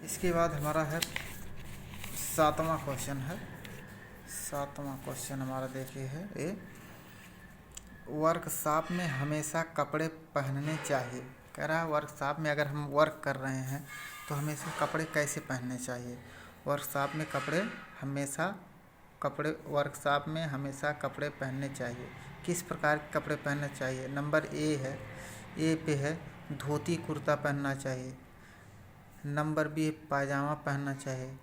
इसके बाद हमारा है सातवां क्वेश्चन है। सातवां क्वेश्चन हमारा देखिए है ए, वर्कशॉप में हमेशा कपड़े पहनने चाहिए। कह रहा है वर्कशॉप में अगर हम वर्क कर रहे हैं तो हमेशा कपड़े कैसे पहनने चाहिए। वर्कशॉप में वर्कशॉप में हमेशा कपड़े पहनने चाहिए। किस प्रकार के कपड़े पहनने चाहिए। नंबर ए पे है धोती कुर्ता पहनना चाहिए। नंबर बी पायजामा पहनना चाहिए।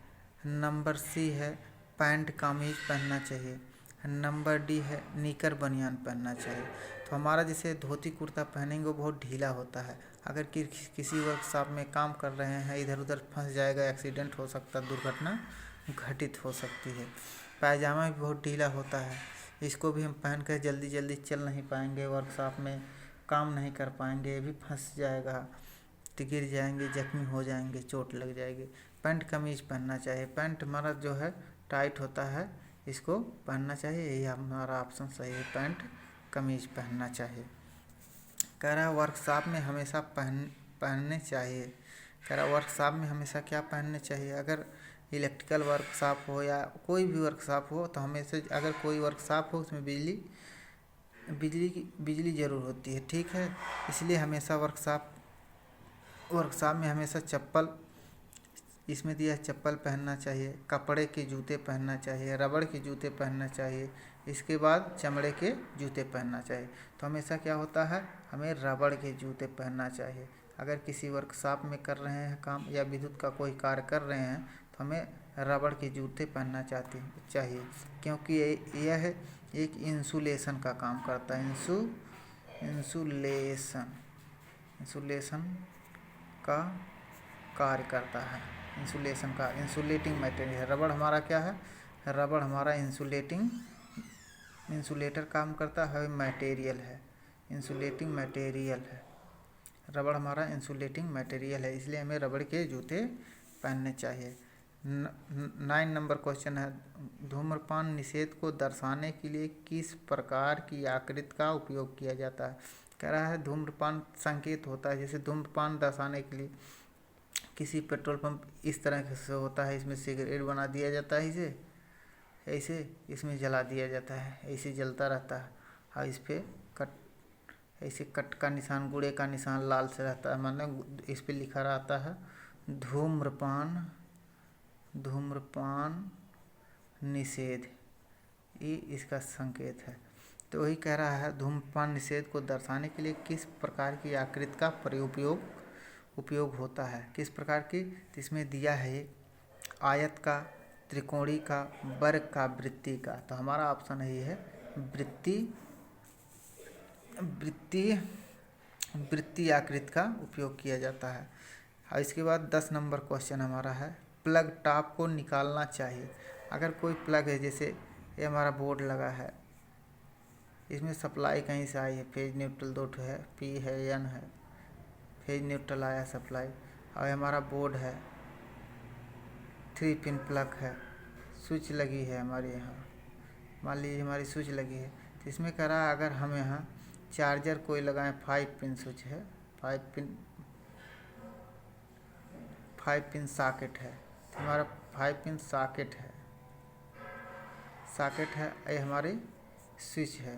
नंबर सी है पैंट कमीज पहनना चाहिए। नंबर डी है निकर बनियान पहनना चाहिए। तो हमारा जैसे धोती कुर्ता पहनेंगे वो बहुत ढीला होता है। अगर किसी वर्कशॉप में काम कर रहे हैं, इधर उधर फंस जाएगा, एक्सीडेंट हो सकता है, दुर्घटना घटित हो सकती है। पायजामा भी बहुत ढीला होता है, इसको भी हम पहन कर जल्दी जल्दी चल नहीं पाएंगे, वर्कशॉप में काम नहीं कर पाएंगे, ये भी फंस जाएगा, तो गिर जाएंगे, जख्मी हो जाएंगे, चोट लग जाएगी। पैंट कमीज पहनना चाहिए। पैंट हमारा जो है टाइट होता है, इसको पहनना चाहिए। यही हमारा ऑप्शन सही है, पैंट कमीज पहनना चाहिए। कह रहा है वर्कशॉप में हमेशा पहनने चाहिए। कह रहा है वर्कशॉप में हमेशा क्या पहनने चाहिए। अगर इलेक्ट्रिकल वर्कशॉप हो या कोई भी वर्कशॉप हो तो हमेशा, अगर कोई वर्कशॉप हो उसमें बिजली ज़रूर होती है, ठीक है। इसलिए हमेशा वर्कशॉप में हमेशा चप्पल, इसमें दिया चप्पल पहनना चाहिए, कपड़े के जूते पहनना चाहिए, रबड़ के जूते पहनना चाहिए, इसके बाद चमड़े के जूते पहनना चाहिए। तो हमेशा क्या होता है, हमें रबड़ के जूते पहनना चाहिए। अगर किसी वर्कशॉप में कर रहे हैं काम या विद्युत का कोई कार्य कर रहे हैं तो हमें रबड़ के जूते पहनना चाहिए, क्योंकि यह एक इंसुलेशन का काम करता है। इंसुलेशन का कार्य करता है। इंसुलेटिंग मटेरियल है। रबड़ हमारा क्या है, रबड़ हमारा इंसुलेटर काम करता है, मटेरियल है, इंसुलेटिंग मटेरियल है। रबड़ हमारा इंसुलेटिंग मटेरियल है, इसलिए हमें रबड़ के जूते पहनने चाहिए। 9 नंबर क्वेश्चन है, धूम्रपान निषेध को दर्शाने के लिए किस प्रकार की आकृति का उपयोग किया जाता है। कह रहा है धूम्रपान संकेत होता है, जैसे धूम्रपान दर्शाने के लिए किसी पेट्रोल पंप इस तरह से होता है, इसमें सिगरेट बना दिया जाता है, इसे ऐसे इसमें जला दिया जाता है, ऐसे जलता रहता है, और इस पर ऐसे कट का निशान, गुड़े का निशान लाल से रहता है, माने इस पर लिखा रहता है धूम्रपान निषेध, ये इसका संकेत है। तो वही कह रहा है धूम्रपान निषेध को दर्शाने के लिए किस प्रकार की आकृति का उपयोग होता है। किस प्रकार की, तो इसमें दिया है आयत का, त्रिकोणी का, वर्ग का, वृत्ति का। तो हमारा ऑप्शन यही है वृत्ति आकृति का उपयोग किया जाता है। और इसके बाद 10 नंबर क्वेश्चन हमारा है, प्लग टॉप को निकालना चाहिए। अगर कोई प्लग है, जैसे ये हमारा बोर्ड लगा है, इसमें सप्लाई कहीं से आई है, फेज न्यूट्रल 2 है, पी है, एन है, फेज न्यूट्रल आया सप्लाई, और हमारा बोर्ड है, 3 पिन प्लग है, स्विच लगी है हमारे यहाँ, मान लीजिए हमारी स्विच लगी है। तो इसमें कह रहा है अगर हम यहाँ चार्जर कोई लगाएं, 5 पिन स्विच है, 5 पिन सॉकेट है, तो हमारा 5 पिन सॉकेट है, ये हमारी स्विच है।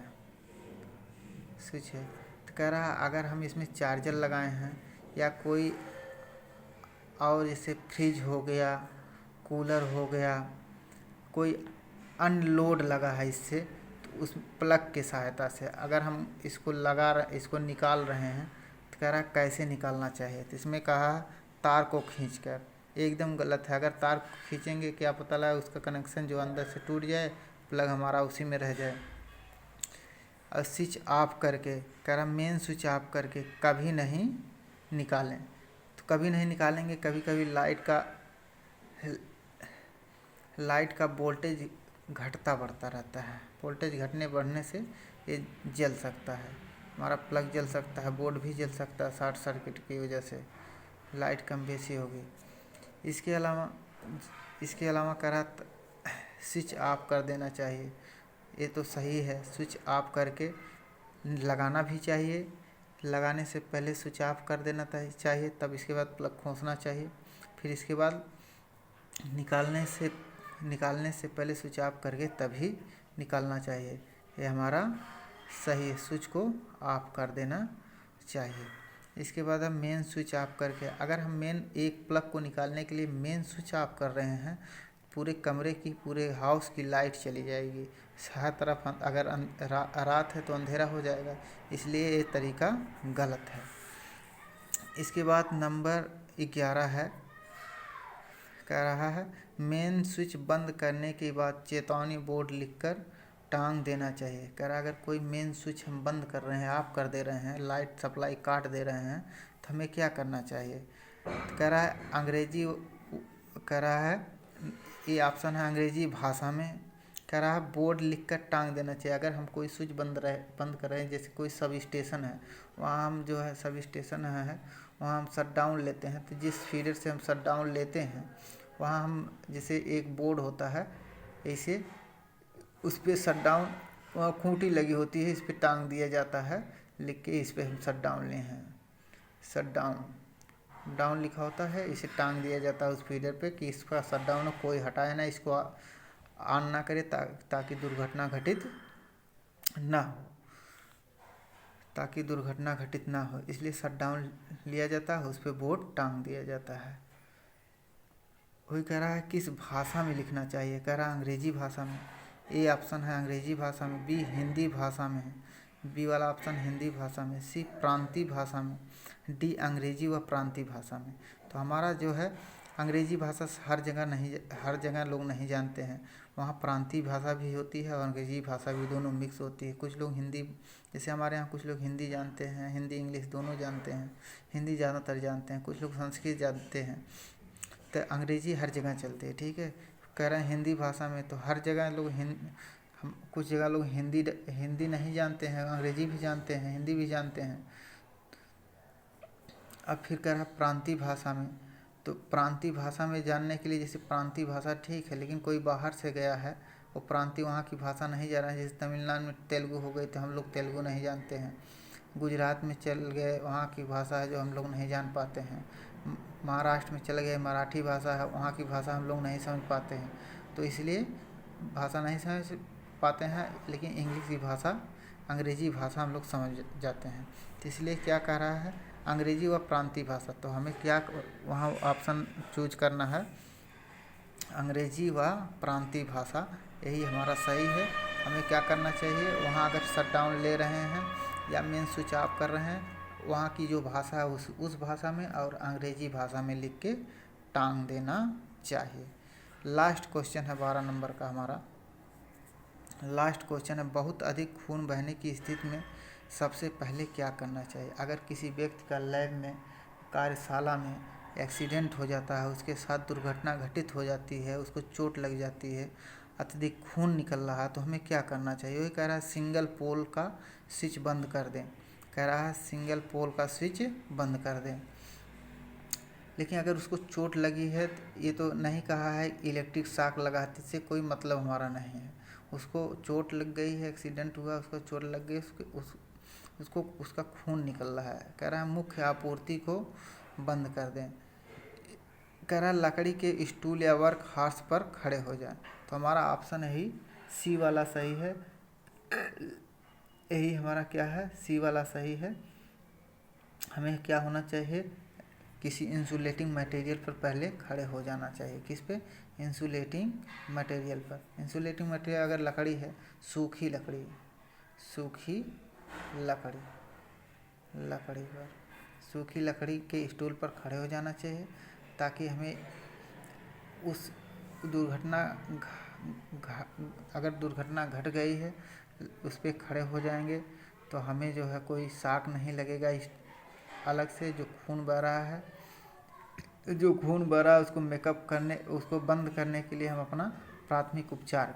तो कह रहा है अगर हम इसमें चार्जर लगाए हैं या कोई और, जैसे फ्रिज हो गया, कूलर हो गया, कोई अनलोड लगा है इससे, तो उस प्लग की सहायता से अगर हम इसको निकाल रहे हैं, तो कह रहा है कैसे निकालना चाहिए। तो इसमें कहा तार को खींचकर, एकदम गलत है। अगर तार खींचेंगे क्या पता लगा उसका कनेक्शन जो अंदर से टूट जाए, प्लग हमारा उसी में रह जाए। और स्विच ऑफ करके, कह रहा मेन स्विच ऑफ करके कभी नहीं निकालें। तो कभी नहीं निकालेंगे, कभी कभी लाइट का वोल्टेज घटता बढ़ता रहता है, वोल्टेज घटने बढ़ने से ये जल सकता है, हमारा प्लग जल सकता है, बोर्ड भी जल सकता है, शॉर्ट सर्किट की वजह से लाइट कम बेसी होगी। इसके अलावा कह रहा स्विच ऑफ कर देना चाहिए। ये तो सही है, स्विच ऑफ करके लगाना भी चाहिए, लगाने से पहले स्विच ऑफ कर देना चाहिए, तब इसके बाद प्लग खोसना चाहिए, फिर इसके बाद निकालने से पहले स्विच ऑफ करके तभी निकालना चाहिए। ये हमारा सही है, स्विच को ऑफ कर देना चाहिए। इसके बाद हम मेन स्विच ऑफ करके, अगर हम मेन एक प्लग को निकालने के लिए मेन स्विच ऑफ कर रहे हैं, पूरे कमरे की, पूरे हाउस की लाइट चली जाएगी। हर तरफ अगर रात है तो अंधेरा हो जाएगा, इसलिए ये तरीका गलत है। इसके बाद नंबर 11 है, कह रहा है मेन स्विच बंद करने के बाद चेतावनी बोर्ड लिखकर टांग देना चाहिए। कह रहा है अगर कोई मेन स्विच हम बंद कर रहे हैं, ऑफ कर दे रहे हैं, लाइट सप्लाई काट दे रहे हैं, तो हमें क्या करना चाहिए। तो कह रहा है कह रहा है ये ऑप्शन है अंग्रेजी भाषा में। कह रहा है बोर्ड लिखकर टांग देना चाहिए। अगर हम कोई स्विच बंद कर रहे हैं, जैसे कोई सब स्टेशन है, वहाँ हम जो है सब स्टेशन है वहाँ हम शट डाउन लेते हैं, तो जिस फीडर से हम शट डाउन लेते हैं वहाँ हम जैसे एक बोर्ड होता है ऐसे, उस पर शट डाउन, वहाँ खूंटी लगी होती है, इस पर टांग दिया जाता है, लिख के इस पर हम शट डाउन ले हैं, शट डाउन लिखा होता है, इसे टांग दिया जाता है उस फीडर पे कि इसका शट डाउन कोई हटाए ना, इसको ऑन ना करे, ताकि दुर्घटना घटित ना हो, इसलिए शट डाउन लिया जाता है, उस पर बोर्ड टांग दिया जाता है। वही कह रहा है किस भाषा में लिखना चाहिए। कह रहा है अंग्रेजी भाषा में। ए ऑप्शन है अंग्रेजी भाषा में, बी हिंदी भाषा में, बी वाला ऑप्शन हिंदी भाषा में, सी प्रांतीय भाषा में, डी अंग्रेजी व प्रांतीय भाषा में। तो हमारा जो है अंग्रेजी भाषा हर जगह लोग नहीं जानते हैं, वहाँ प्रांतीय भाषा भी होती है और अंग्रेजी भाषा भी, दोनों मिक्स होती है। कुछ लोग हिंदी, जैसे हमारे यहाँ कुछ लोग हिंदी जानते हैं, हिंदी इंग्लिश दोनों जानते हैं, हिंदी ज़्यादातर जानते हैं, कुछ लोग संस्कृत जानते हैं, तो अंग्रेजी हर जगह चलती है। ठीक है, कह रहे हैं हिंदी भाषा में, तो हर जगह लोग कुछ जगह लोग हिंदी नहीं जानते हैं, अंग्रेजी भी जानते हैं, हिंदी भी जानते हैं। अब फिर कह रहा है प्रांतीय भाषा में, तो प्रांतीय भाषा में जानने के लिए, जैसे प्रांतीय भाषा ठीक है, लेकिन कोई बाहर से गया है, वो प्रांतीय वहाँ की भाषा नहीं जान रहा है। जैसे तमिलनाडु में तेलुगु हो गई, तो हम लोग तेलुगु नहीं जानते हैं। गुजरात में चल गए, वहाँ की भाषा है जो हम लोग नहीं जान पाते हैं। महाराष्ट्र में चले गए, मराठी भाषा है, वहाँ की भाषा हम लोग नहीं समझ पाते हैं। तो इसलिए भाषा नहीं समझ पाते हैं, लेकिन इंग्लिश की भाषा, अंग्रेजी भाषा हम लोग समझ जाते हैं। तो इसलिए क्या कह रहा है अंग्रेजी व प्रांतीय भाषा, तो हमें क्या वहाँ ऑप्शन चूज करना है, अंग्रेजी व प्रांतीय भाषा, यही हमारा सही है। हमें क्या करना चाहिए, वहाँ अगर शट डाउन ले रहे हैं या मेन स्विच ऑफ कर रहे हैं, वहाँ की जो भाषा है उस भाषा में और अंग्रेजी भाषा में लिख के टांग देना चाहिए। लास्ट क्वेश्चन है 12 नंबर का हमारा। लास्ट क्वेश्चन है बहुत अधिक खून बहने की स्थिति में सबसे पहले क्या करना चाहिए। अगर किसी व्यक्ति का लैब में, कार्यशाला में एक्सीडेंट हो जाता है, उसके साथ दुर्घटना घटित हो जाती है, उसको चोट लग जाती है, अत्यधिक खून निकल रहा है, तो हमें क्या करना चाहिए। वही कह रहा है सिंगल पोल का स्विच बंद कर दें। कह रहा है सिंगल पोल का स्विच बंद कर दें। लेकिन अगर उसको चोट लगी है, तो ये तो नहीं कहा है इलेक्ट्रिक शॉक लगाने से कोई मतलब हमारा नहीं है। उसको चोट लग गई है, एक्सीडेंट हुआ, उसको चोट लग गई, उसका खून निकल रहा है। कह रहा है मुख्य आपूर्ति को बंद कर दें। कह रहा है लकड़ी के स्टूल या वर्क हार्स पर खड़े हो जाएं। तो हमारा ऑप्शन यही सी वाला सही है, यही हमारा क्या है, सी वाला सही है। हमें क्या होना चाहिए, किसी इंसुलेटिंग मटेरियल पर पहले खड़े हो जाना चाहिए। किस पे, इंसुलेटिंग मटेरियल पर। इंसुलेटिंग मटेरियल अगर लकड़ी है, सूखी लकड़ी पर, सूखी लकड़ी के स्टूल पर खड़े हो जाना चाहिए, ताकि हमें उस दुर्घटना, अगर दुर्घटना घट गई है, उस पर खड़े हो जाएंगे तो हमें जो है कोई शॉक नहीं लगेगा। इस अलग से जो खून बह रहा है, उसको बंद करने के लिए हम अपना प्राथमिक उपचार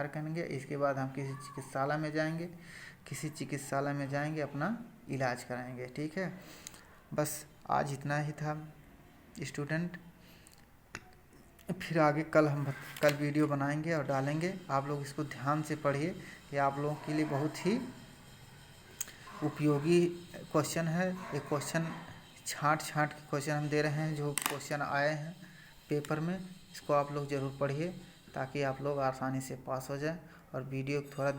करेंगे। इसके बाद हम किसी चिकित्सालय में जाएंगे, अपना इलाज कराएंगे। ठीक है, बस आज इतना ही था स्टूडेंट। फिर आगे कल वीडियो बनाएंगे और डालेंगे। आप लोग इसको ध्यान से पढ़िए, ये आप लोगों के लिए बहुत ही उपयोगी क्वेश्चन है। ये क्वेश्चन छांट छांट के क्वेश्चन हम दे रहे हैं, जो क्वेश्चन आए हैं पेपर में, इसको आप लोग ज़रूर पढ़िए ताकि आप लोग आसानी से पास हो जाएं। और वीडियो को थोड़ा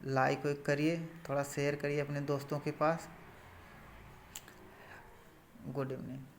लाइक करिए, थोड़ा शेयर करिए अपने दोस्तों के पास। Good evening.